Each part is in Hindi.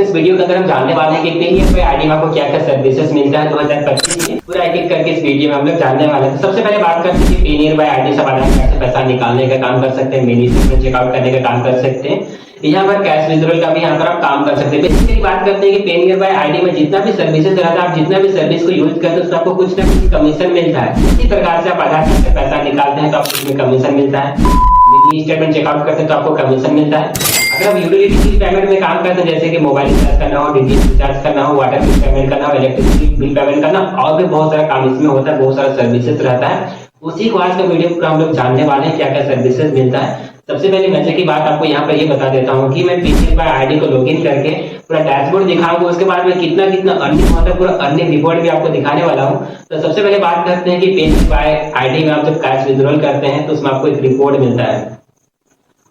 इस वीडियो के अंदर हम जानने वाले हैं कि पेटीएम पे आईडी में आपको क्या क्या सर्विसेज मिलता है 2025 में। पूरा एक एक करके इस वीडियो में हम लोग जानने वाले हैं। तो सबसे पहले बात करते हैं कि पेनियर बाय आईडी से आधार कार्ड से पैसा निकालने का काम कर सकते हैं, मिनी स्टेटमेंट चेकआउट करने का काम कर सकते हैं, यहाँ पर कैश विड्रॉल का भी यहाँ पर आप काम कर सकते हैं। बेसिकली बात करते हैं कि पेनियर बाय आईडी में जितना भी सर्विसेज रहता है, आप जितना भी सर्विस को यूज करते हैं उसमें आपको कुछ ना कुछ कमीशन मिलता है। इसी प्रकार से आप आधार कार्ड से पैसा निकालते हैं तो आपको उसमें कमीशन मिलता है, मिनी स्टेटमेंट चेकआउट करते हैं तो आपको कमीशन मिलता है। अगर आप यूटिलिटी बिल पेमेंट में काम करते हैं जैसे कि मोबाइल रिचार्ज करना हो, डीटीएच रिचार्ज करना हो, वाटर बिल पेमेंट करना हो, इलेक्ट्रिसिटी बिल पेमेंट करना, और भी बहुत सारा काम इसमें होता है, बहुत सारा सर्विसेज रहता है। उसी को आज का वीडियो पूरा हम लोग जानने वाले हैं क्या क्या सर्विसेज मिलता है। सबसे पहले मजे की बात आपको यहाँ पर ये बता देता हूँ कि मैं पेटीएम बाय आईडी को लॉगिन करके पूरा डैशबोर्ड दिखाऊंगा, उसके बाद में कितना कितना अर्निंग होता है पूरा अर्निंग रिपोर्ट भी आपको दिखाने वाला हूँ। तो सबसे पहले बात करते हैं कि पेटीएम बाय आईडी में आप जब कैश विड्रॉल करते हैं तो उसमें आपको एक रिपोर्ट मिलता है,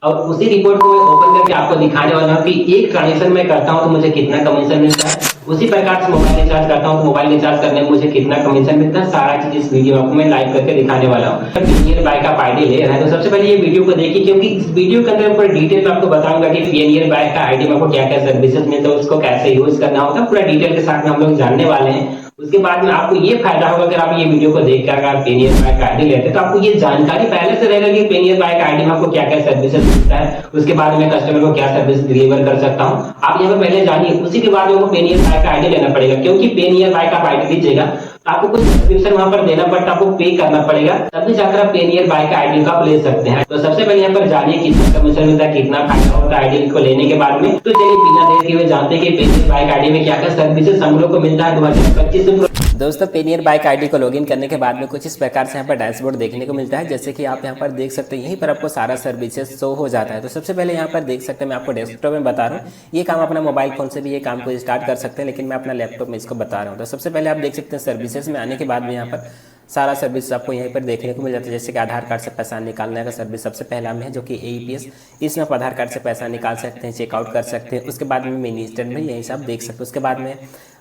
और उसी रिपोर्ट को मैं ओपन करके आपको दिखाने वाला हूँ कि एक ट्रांजेक्शन में करता हूँ तो मुझे कितना कमीशन मिलता है, उसी प्रकार से मोबाइल रिचार्ज करता हूँ तो मोबाइल रिचार्ज करने में मुझे कितना कमीशन मिलता है। सारा चीज इस वीडियो में आपको मैं लाइव करके दिखाने वाला हूँ। पेनियर बाय का आईडी ले रहा है तो सबसे पहले ये वीडियो को देखिए, क्योंकि इस वीडियो के अंदर पूरा डिटेल में आपको बताऊंगा कि पेनियर बाय का आईडी में आपको क्या क्या सर्विसेज मिलता है, उसको कैसे यूज करना होता है, पूरा डिटेल के साथ में हम लोग जानने वाले हैं। उसके बाद में आपको ये फायदा होगा अगर आप ये वीडियो को देख कर अगर पेनियर बाय का आईडी लेते हैं तो आपको ये जानकारी पहले से रहेगा कि पेनियर बाय का आईडी में आपको क्या क्या सर्विसेज मिलता है, उसके बाद में कस्टमर को क्या सर्विस डिलीवर कर सकता हूँ। आप यहाँ पे पहले जानिए, उसी के बाद में पेनियर बाय का आईडी लेना पड़ेगा, क्योंकि पेनियर बाय का आईडी दीजिएगा तो आपको कुछ सब्सक्रिप्शन वहां पर देना पड़ता है, आपको पे करना पड़ेगा, तभी जाकर आप पेनियर बाय का आईडी का आप ले सकते हैं। तो सबसे पहले यहाँ पर जानिए कितना कमीशन मिलता है, कितना फायदा होता है आईडी को लेने के बाद में। तो चलिए बिना देर के हुए जानते हैं कि पेनियर बाय का आईडी में क्या क्या सर्विसेज हम लोग को मिलता है 2025 में। दोस्तों पेनियर बाय आईडी को लॉगिन करने के बाद में कुछ इस प्रकार से यहाँ पर डैशबोर्ड देखने को मिलता है, जैसे कि आप यहाँ पर देख सकते हैं, यहीं पर आपको सारा सर्विसेज शो हो जाता है। तो सबसे पहले यहाँ पर देख सकते हैं, मैं आपको डेस्कटॉप में बता रहा हूँ, ये काम अपना मोबाइल फोन से भी ये काम को स्टार्ट कर सकते हैं, लेकिन मैं अपना लैपटॉप में इसको बता रहा हूँ। तो सबसे पहले आप देख सकते हैं सर्विसेज में आने के बाद में यहाँ पर सारा सर्विस आपको यहीं पर देखने को मिल जाता है, जैसे कि आधार कार्ड से पैसा निकालने का सर्विस सबसे पहला में है जो कि AEPS, इसमें आप आधार कार्ड से पैसा निकाल सकते हैं, चेकआउट कर सकते हैं। उसके बाद में मिनी स्टेटमेंट यही सब देख सकते हैं। उसके बाद में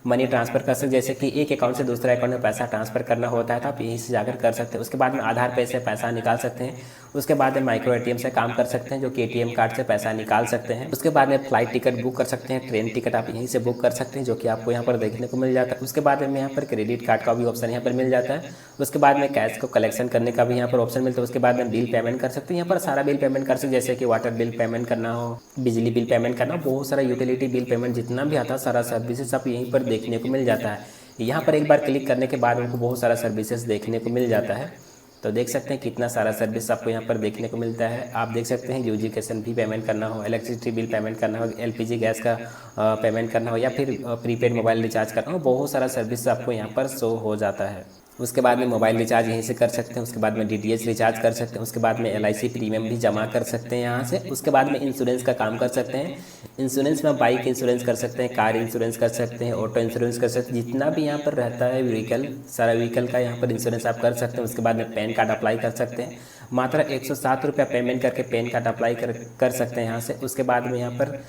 मनी ट्रांसफर कर सकते हैं, जैसे कि एक अकाउंट से दूसरे अकाउंट में पैसा ट्रांसफर करना होता है तो आप यहीं से जाकर कर सकते हैं। उसके बाद में आधार पे से पैसा निकाल सकते हैं। उसके बाद में माइक्रो ATM से काम कर सकते हैं, जो कि ATM कार्ड से पैसा निकाल सकते हैं। उसके बाद में फ्लाइट टिकट बुक कर सकते हैं, ट्रेन टिकट आप यहीं से बुक कर सकते हैं, जो कि आपको यहाँ पर देखने को मिल जाता है। उसके बाद में यहाँ पर क्रेडिट कार्ड का भी ऑप्शन यहाँ पर मिल जाता है। उसके बाद में कैश को कलेक्शन करने का भी यहाँ पर ऑप्शन मिलता है। उसके बाद में बिल पेमेंट कर सकते हैं, यहाँ पर सारा बिल पेमेंट कर सकते हैं, जैसे कि वाटर बिल पेमेंट करना हो, बिजली बिल पेमेंट करना हो, बहुत सारा यूटिलिटी बिल पेमेंट जितना भी आता है सारा सर्विसेज आप यहीं पर देखने को मिल जाता है। यहाँ पर एक बार क्लिक करने के बाद उनको बहुत सारा सर्विसेज देखने को मिल जाता है। तो देख सकते हैं कितना सारा सर्विस आपको यहाँ पर देखने को मिलता है। आप देख सकते हैं एजुकेशन भी पेमेंट करना हो, इलेक्ट्रिसिटी बिल पेमेंट करना हो, LPG गैस का पेमेंट करना हो, या फिर प्रीपेड मोबाइल रिचार्ज करना हो, बहुत सारा सर्विस आपको यहाँ पर शो हो जाता है। उसके बाद में मोबाइल रिचार्ज यहीं से कर सकते हैं। उसके बाद में DTH रिचार्ज कर सकते हैं। उसके बाद में LIC प्रीमियम भी जमा कर सकते हैं यहाँ से। उसके बाद में इंश्योरेंस का काम कर सकते हैं। इंश्योरेंस में बाइक इंश्योरेंस कर सकते हैं, कार इंश्योरेंस कर सकते हैं, ऑटो इंश्योरेंस कर सकते हैं, जितना भी यहाँ पर रहता है व्हीकल, सारा व्हीकल का यहाँ पर इंश्योरेंस आप कर सकते हैं। उसके बाद में पैन कार्ड अप्लाई कर सकते हैं, मात्र 107 रुपया पेमेंट करके पैन कार्ड अप्लाई कर सकते हैं यहाँ से। उसके बाद में यहाँ पर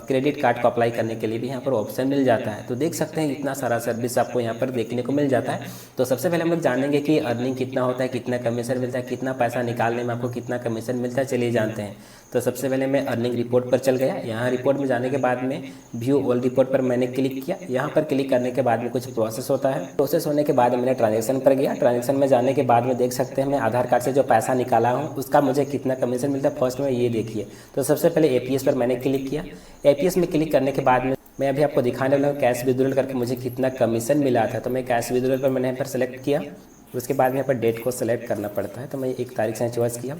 क्रेडिट कार्ड को अप्लाई करने के लिए भी यहाँ पर ऑप्शन मिल जाता है। तो देख सकते हैं इतना सारा सर्विस आपको यहाँ पर देखने को मिल जाता है। तो सबसे पहले हम लोग जानेंगे कि अर्निंग कितना होता है, कितना कमीशन मिलता है, कितना पैसा निकालने में आपको कितना कमीशन मिलता है, चलिए जानते हैं। तो सबसे पहले मैं अर्निंग रिपोर्ट पर चल गया। यहाँ रिपोर्ट में जाने के बाद में व्यू ऑल रिपोर्ट पर मैंने क्लिक किया। यहाँ पर क्लिक करने के बाद में कुछ प्रोसेस होता है। प्रोसेस होने के बाद मैंने ट्रांजेक्शन पर गया। ट्रांजेक्शन में जाने के बाद में देख सकते हैं मैं आधार कार्ड से जो पैसा निकाला हूँ उसका मुझे कितना कमीशन मिलता है। फर्स्ट में ये देखिए, तो सबसे पहले APS पर मैंने क्लिक किया। APS में क्लिक करने के बाद में मैं अभी आपको दिखाने वाला हूँ कैश विड्रॉल करके मुझे कितना कमीशन मिला था। तो मैं कैश विड्रॉल पर मैंने यहाँ पर सेलेक्ट किया। उसके बाद में यहाँ पर डेट को सेलेक्ट करना पड़ता है, तो मैं 1 तारीख से चॉइस किया।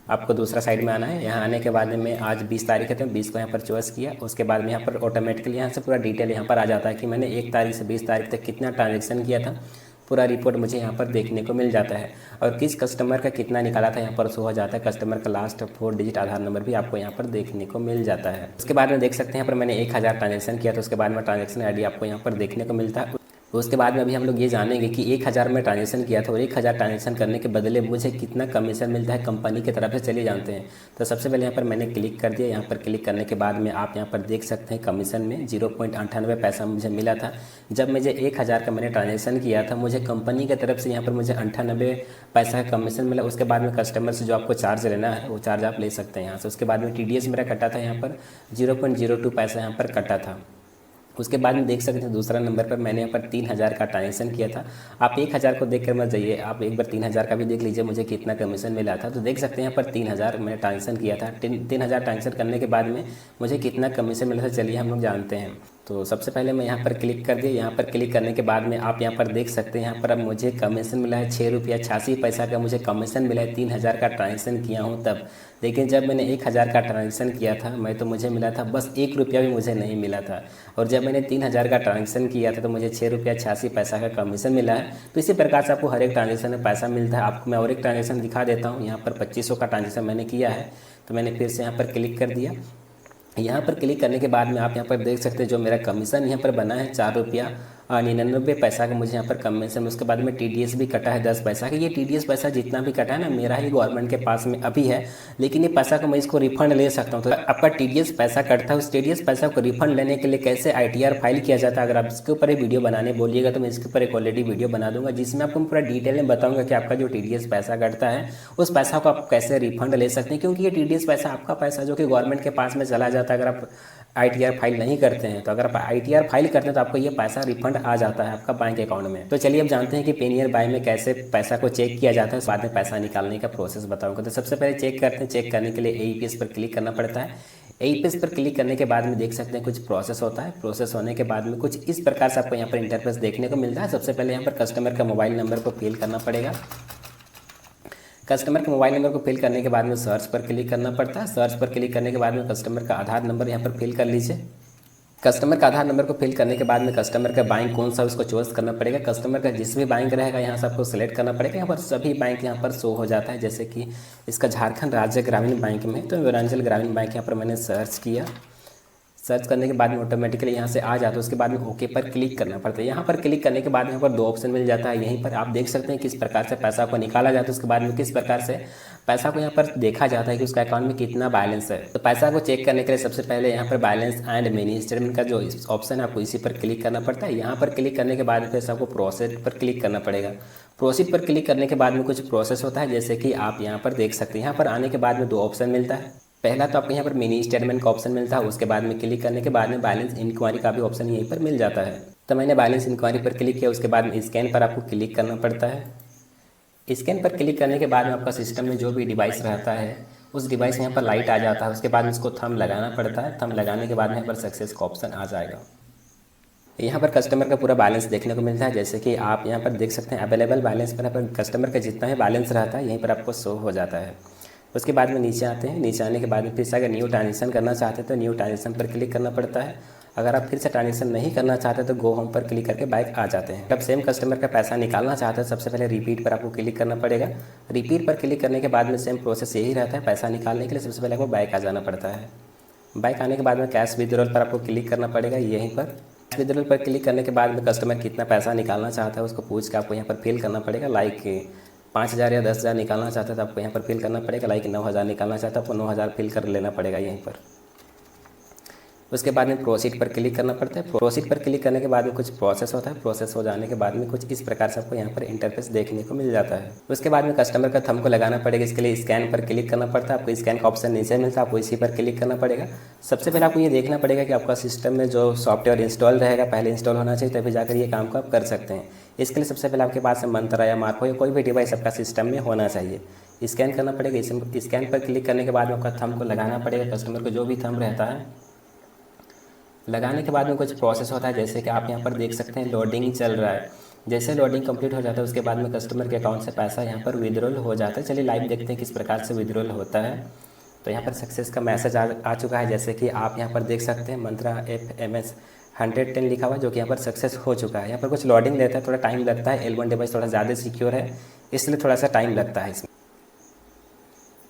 आपको दूसरा साइड में आना है। यहाँ आने के बाद में मैं आज 20 तारीख है तो 20 को यहाँ पर चॉइस किया। उसके बाद में यहाँ पर ऑटोमेटिकली यहाँ से पूरा डिटेल यहाँ पर आ जाता है कि मैंने 1 तारीख से 20 तारीख तक कितना ट्रांजेक्शन किया था। पूरा रिपोर्ट मुझे यहाँ पर देखने को मिल जाता है, और किस कस्टमर का कितना निकाला था यहाँ पर शो हो जाता है। कस्टमर का लास्ट 4 डिजिट आधार नंबर भी आपको यहाँ पर देखने को मिल जाता है। उसके बाद में देख सकते हैं यहाँ पर मैंने 1000 ट्रांजेक्शन किया, तो उसके बाद में ट्रांजेक्शन ID आपको यहाँ पर देखने को मिलता है। उसके बाद में अभी हम लोग ये जानेंगे कि 1000 में ट्रांजेक्शन किया था और 1000 ट्रांजेक्शन करने के बदले मुझे कितना कमीशन मिलता है कंपनी की तरफ से, चलिए जानते हैं। तो सबसे पहले यहाँ पर मैंने क्लिक कर दिया। यहाँ पर क्लिक करने के बाद में आप यहाँ पर देख सकते हैं कमीशन में 0.98 पैसा मुझे मिला था। जब मुझे 1000 का मैंने ट्रांजेक्शन किया था, मुझे कंपनी की तरफ से यहाँ पर मुझे 98 पैसा का कमीशन मिला। उसके बाद में कस्टमर से जो आपको चार्ज लेना है वो चार्ज आप ले सकते हैं यहाँ से। उसके बाद में TDS मेरा कटा था यहाँ पर 0.02 पैसा यहाँ पर कटा था। उसके बाद में देख सकते हैं दूसरा नंबर पर मैंने यहाँ पर 3000 का ट्रांजेक्शन किया था। आप 1000 को देख कर मत जाइए, आप एक बार 3000 का भी देख लीजिए मुझे कितना कमीशन मिला था। तो देख सकते हैं यहाँ पर 3000 मैंने ट्रांजेक्शन किया था। 3000 ट्रांजेक्शन करने के बाद में मुझे कितना कमीशन मिला था, चलिए हम लोग जानते हैं। तो सबसे पहले मैं यहाँ पर क्लिक कर दिया। यहाँ पर क्लिक करने के बाद में आप यहाँ पर देख सकते हैं यहाँ पर अब मुझे कमीशन मिला है 6 रुपया 86 पैसा का मुझे कमीशन मिला है। 3000 का ट्रांजेक्शन किया हूँ तब, लेकिन जब मैंने 1000 का ट्रांजेक्शन किया था तो मुझे मिला था बस 1 रुपया भी मुझे नहीं मिला था। और जब मैंने 3000 का ट्रांजेक्शन किया था तो मुझे 6 रुपया 86 पैसा का कमीशन मिला है। तो इसी प्रकार से आपको हर एक ट्रांजेक्शन में पैसा मिलता है। आपको मैं और एक ट्रांजेक्शन दिखा देता हूँ। यहाँ पर 2500 का ट्रांजेक्शन मैंने किया है, तो मैंने फिर से यहाँ पर क्लिक कर दिया। यहाँ पर क्लिक करने के बाद में आप यहाँ पर देख सकते हैं जो मेरा कमीशन यहाँ पर बना है 4 रुपया 99 पैसा का मुझे यहाँ पर कमीशन। उसके बाद में TDS भी कटा है 10 पैसा का। ये TDS पैसा जितना भी कटा है ना मेरा ही गवर्नमेंट के पास में अभी है, लेकिन ये पैसा को मैं इसको रिफंड ले सकता हूँ। तो आपका TDS पैसा कटता है, उस TDS पैसा को रिफंड लेने के लिए कैसे ITR फाइल किया जाता है, अगर आप इसके ऊपर एक वीडियो बनाने बोलिएगा तो मैं इसके ऊपर एक ऑलरेडी वीडियो बना दूंगा जिसमें आपको पूरा डिटेल में बताऊँगा कि आपका जो TDS पैसा कटता है उस पैसा को आप कैसे रिफंड ले सकते हैं। क्योंकि ये TDS पैसा आपका पैसा जो कि गवर्नमेंट के पास में चला जाता है अगर आप ITR फाइल नहीं करते हैं। तो अगर आप ITR फाइल करते हैं तो आपको ये पैसा रिफंड आ जाता है आपका बैंक अकाउंट में। तो चलिए अब जानते हैं कि पेनियर बाय में कैसे पैसा को चेक किया जाता है, बाद में पैसा निकालने का प्रोसेस बताऊंगा। तो सबसे पहले चेक करते हैं। चेक करने के लिए AEPS पर क्लिक करना पड़ता है। AEPS पर क्लिक करने के बाद में देख सकते हैं कुछ प्रोसेस होता है। प्रोसेस होने के बाद में कुछ इस प्रकार से आपको यहाँ पर इंटरफेस देखने को मिलता है। सबसे पहले यहाँ पर कस्टमर का मोबाइल नंबर को फिल करना पड़ेगा। कस्टमर के मोबाइल नंबर को फिल करने के बाद में सर्च पर क्लिक करना पड़ता है। सर्च पर क्लिक करने के बाद में कस्टमर का आधार नंबर यहाँ पर फिल कर लीजिए। कस्टमर का आधार नंबर को फिल करने के बाद में कस्टमर का बैंक कौन सा उसको चॉइस करना पड़ेगा। कस्टमर का जिस भी बैंक रहेगा यहाँ से आपको सेलेक्ट करना पड़ेगा। यहाँ पर सभी बैंक यहाँ पर शो हो जाता है, जैसे कि इसका झारखंड राज्य ग्रामीण बैंक में, तो पूर्वांचल ग्रामीण बैंक यहाँ पर मैंने सर्च किया। सर्च करने के बाद में ऑटोमेटिकली यहाँ से आ जाता है। उसके बाद में ओके पर क्लिक करना पड़ता है। यहाँ पर क्लिक करने के बाद यहाँ पर 2 ऑप्शन मिल जाता है। यहीं पर आप देख सकते हैं किस प्रकार से पैसा को निकाला जाता है, उसके बाद में किस प्रकार से पैसा को यहाँ पर देखा जाता है कि उसका अकाउंट में कितना बैलेंस है। तो पैसा को चेक करने के लिए सबसे पहले यहाँ पर बैलेंस एंड मिनी स्टेटमेंट का जो ऑप्शन है आपको इसी पर क्लिक करना पड़ता है। यहाँ पर क्लिक करने के बाद फिर आपको प्रोसीड पर क्लिक करना पड़ेगा। प्रोसीड पर क्लिक करने के बाद में कुछ प्रोसेस होता है, जैसे कि आप यहाँ पर देख सकते हैं। यहाँ पर आने के बाद में 2 ऑप्शन मिलता है। पहला तो आपको यहाँ पर मिनी स्टेटमेंट का ऑप्शन मिलता है। उसके बाद में क्लिक करने के बाद में बैलेंस इंक्वायरी का भी ऑप्शन यहीं पर मिल जाता है। तो मैंने बैलेंस इंक्वायरी पर क्लिक किया। उसके बाद में स्कैन पर आपको क्लिक करना पड़ता है। स्कैन पर क्लिक करने के बाद में आपका सिस्टम में जो भी डिवाइस रहता है उस डिवाइस में यहाँ पर लाइट आ जाता है। उसके बाद में उसको थंब लगाना पड़ता है। थंब लगाने के बाद में यहाँ पर सक्सेस का ऑप्शन आ जाएगा। यहाँ पर कस्टमर का पूरा बैलेंस देखने को मिलता है, जैसे कि आप यहाँ पर देख सकते हैं अवेलेबल बैलेंस पर यहाँ पर कस्टमर का जितना भी बैलेंस रहता है यहीं पर आपको शो हो जाता है। उसके बाद में नीचे आते हैं। नीचे आने के बाद में फिर से अगर न्यू ट्रांजेक्शन करना चाहते हैं तो न्यू ट्रांजेक्शन पर क्लिक करना पड़ता है। अगर आप फिर से ट्रांजेक्शन नहीं करना चाहते तो गो होम पर क्लिक करके बैक आ जाते हैं। जब सेम कस्टमर का पैसा निकालना चाहते हैं सबसे पहले रिपीट पर आपको क्लिक करना पड़ेगा। रिपीट पर क्लिक करने के बाद में सेम प्रोसेस यही रहता है। पैसा निकालने के लिए सबसे पहले आपको बैक आ जाना पड़ता है। बैक आने के बाद में कैश विड्रॉल पर आपको क्लिक करना पड़ेगा। यहीं पर कैश विड्रॉल पर क्लिक करने के बाद में कस्टमर कितना पैसा निकालना चाहता है उसको पूछ के आपको यहाँ पर फिल करना पड़ेगा। लाइक 5000 या 10,000 निकालना चाहता है तो आपको यहाँ पर फिल करना पड़ेगा। लाइक 9000 निकालना चाहता है आपको 9000 फिल कर लेना पड़ेगा यहीं पर। उसके बाद में प्रोसीड पर क्लिक करना पड़ता है। प्रोसीड पर क्लिक करने के बाद में कुछ प्रोसेस होता है। प्रोसेस हो जाने के बाद में कुछ इस प्रकार से आपको यहाँ पर इंटरफेस देखने को मिल जाता है। उसके बाद में कस्टमर का थंब को लगाना पड़ेगा। इसके लिए स्कैन पर क्लिक करना पड़ता है। आपको स्कैन का ऑप्शन नीचे मिलता है, आपको इसी पर क्लिक करना पड़ेगा। सबसे पहले आपको ये देखना पड़ेगा कि आपका सिस्टम में जो सॉफ्टवेयर इंस्टॉल रहेगा पहले इंस्टॉल होना चाहिए, तभी जाकर ये काम को आप कर सकते हैं। इसके लिए सबसे पहले आपके पास मंत्रा या मार्को या कोई भी डिवाइस आपका सिस्टम में होना चाहिए। स्कैन करना पड़ेगा। स्कैन पर क्लिक करने के बाद आपका थंब को लगाना पड़ेगा। कस्टमर को जो भी थंब रहता है लगाने के बाद में कुछ प्रोसेस होता है, जैसे कि आप यहाँ पर देख सकते हैं लोडिंग चल रहा है। जैसे लोडिंग कंप्लीट हो जाता है उसके बाद में कस्टमर के अकाउंट से पैसा यहाँ पर विड्रॉल हो जाता है। चलिए लाइव देखते हैं किस प्रकार से विड्रॉल होता है। तो यहाँ पर सक्सेस का मैसेज आ चुका है, जैसे कि आप यहाँ पर देख सकते हैं मंत्रा FMS 110 लिखा हुआ है, जो कि यहाँ पर सक्सेस हो चुका है। यहाँ पर कुछ लोडिंग लेता है, थोड़ा टाइम लगता है। L1 डिवाइस थोड़ा ज़्यादा सिक्योर है इसलिए थोड़ा सा टाइम लगता है इसमें।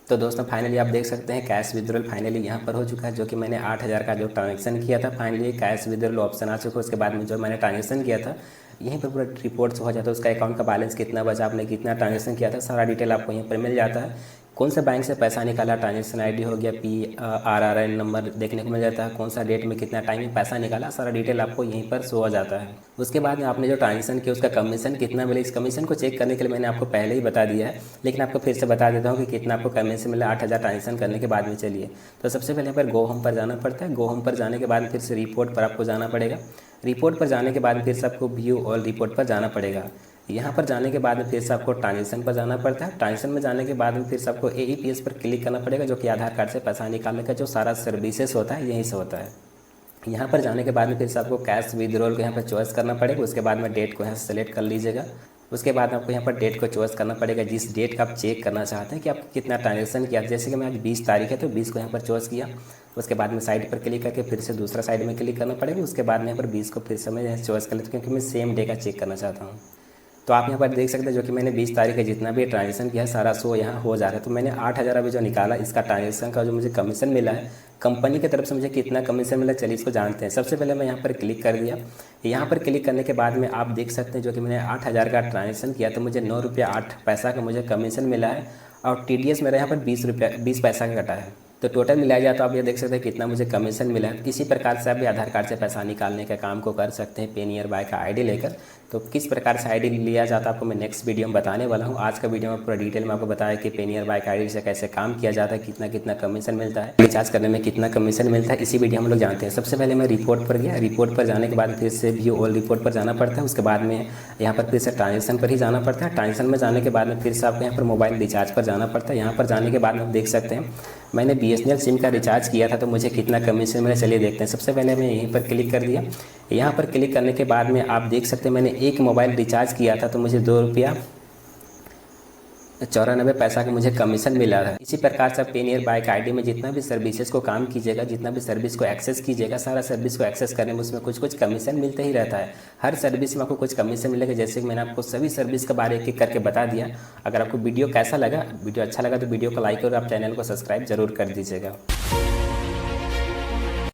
तो दोस्तों फाइनली आप देख सकते हैं कैश विड्रॉल फाइनली यहाँ पर हो चुका है, जो कि मैंने 8000 का जो ट्रांजेक्शन किया था फाइनली कैश विड्रॉल ऑप्शन आ चुका है। उसके बाद में जो मैंने ट्रांजेक्शन किया था यहीं पर पूरा रिपोर्ट्स हो जाता है, उसका अकाउंट का बैलेंस कितना बचा, आपने कितना ट्रांजेक्शन किया था, सारा डिटेल आपको यहीं पर मिल जाता है। कौन सा बैंक से पैसा निकाला, ट्रांजेक्शन आईडी हो गया, PRRN नंबर देखने को मिल जाता है, कौन सा डेट में कितना टाइम में पैसा निकाला, सारा डिटेल आपको यहीं पर शो हो जाता है। उसके बाद में आपने जो ट्रांजेक्शन किया उसका कमीशन कितना मिला, इस कमीशन को चेक करने के लिए मैंने आपको पहले ही बता दिया है, लेकिन आपको फिर से बता देता हूँ कि कितना आपको कमीशन मिला 8,000 ट्रांजेक्शन करने के बाद में। चलिए, तो सबसे पहले यहाँ पर गो होम पर जाना पड़ता है। गो होम पर जाने के बाद फिर से रिपोर्ट पर आपको जाना पड़ेगा। रिपोर्ट पर जाने के बाद फिर से आपको व्यू ऑल रिपोर्ट पर जाना पड़ेगा। यहाँ पर जाने के बाद में फिर से आपको ट्रांजेक्शन पर जाना पड़ता है। ट्रांजेक्शन में जाने के बाद में फिर से आपको AEPS पर क्लिक करना पड़ेगा, जो कि आधार कार्ड से पैसा निकालने का जो सारा सर्विसेज होता है यहीं से होता है। यहाँ पर जाने के बाद में फिर से आपको कैश विड्रॉल को यहाँ पर चॉइस करना पड़ेगा। उसके बाद में डेट को यहाँ से सेलेक्ट कर लीजिएगा। उसके बाद आपको यहाँ पर डेट को चॉइस करना पड़ेगा, जिस डेट का आप चेक करना चाहते हैं कि आप कितना ट्रांजेक्शन किया। जैसे कि मैं आज 20 तारीख है तो 20 को यहाँ पर चॉइस किया। उसके बाद में साइड पर क्लिक करके फिर से दूसरा साइड में क्लिक करना पड़ेगा। उसके बाद में यहाँ पर 20 को फिर से मैं चॉइस कर लेता हूँ, क्योंकि मैं सेम डे का चेक करना चाहता हूँ। तो आप यहाँ पर देख सकते हैं जो कि मैंने 20 तारीख का जितना भी ट्रांजेक्शन किया है सारा शो यहाँ हो जा रहा है। तो मैंने 8,000 अभी जो निकाला, इसका ट्रांजेक्शन का जो मुझे कमीशन मिला है, कंपनी की तरफ से मुझे कितना कमीशन मिला, चलिए इसको जानते हैं। सबसे पहले मैं यहाँ पर क्लिक कर दिया। यहाँ पर क्लिक करने के बाद में आप देख सकते हैं जो कि मैंने 8,000 का ट्रांजेक्शन किया तो मुझे 9 रुपया 8 पैसा का मुझे कमीशन मिला है, और TDS मेरा यहाँ पर 20 पैसा का कटा है। तो टोटल मिलाया जाए तो आप ये देख सकते हैं कितना मुझे कमीशन मिला है। इसी प्रकार से आप भी आधार कार्ड से पैसा निकालने का काम को कर सकते हैं पेनियरबाई का आईडी लेकर। तो किस प्रकार से आईडी लिया जाता है आपको मैं नेक्स्ट वीडियो में बताने वाला हूँ। आज का वीडियो में पूरा डिटेल में आपको बताया कि पेनियरबाई का आईडी से कैसे काम किया जाता है, कितना कितना कमीशन मिलता है, रिचार्ज करने में कितना कमीशन मिलता है, इसी वीडियो हम लोग जानते हैं। सबसे पहले मैं रिपोर्ट पर गया। रिपोर्ट पर जाने के बाद फिर से व्यू ऑल रिपोर्ट पर जाना पड़ता है। उसके बाद में यहाँ पर फिर से ट्रांजेक्शन पर ही जाना पड़ता है। ट्रांजेक्शन में जाने के बाद में फिर से आपको यहाँ पर मोबाइल रिचार्ज पर जाना पड़ता है। यहाँ पर जाने के बाद में आप देख सकते हैं मैंने BSNL सिम का रिचार्ज किया था तो मुझे कितना कमीशन मिला, चलिए देखते हैं। सबसे पहले मैं यहीं पर क्लिक कर दिया। यहाँ पर क्लिक करने के बाद में आप देख सकते हैं मैंने एक मोबाइल रिचार्ज किया था तो मुझे 2 रुपया 94 पैसा का मुझे कमीशन मिला है। इसी प्रकार से आप पेनियरबाई का आईडी में जितना भी सर्विसेज को काम कीजिएगा, जितना भी सर्विस को एक्सेस कीजिएगा, सारा सर्विस को एक्सेस करने में उसमें कुछ कमीशन मिलते ही रहता है। हर सर्विस में आपको कुछ कमीशन मिलेगा। जैसे कि मैंने आपको सभी सर्विस के बारे में करके बता दिया। अगर आपको वीडियो कैसा लगा, वीडियो अच्छा लगा तो वीडियो को लाइक और आप चैनल को सब्सक्राइब जरूर कर दीजिएगा।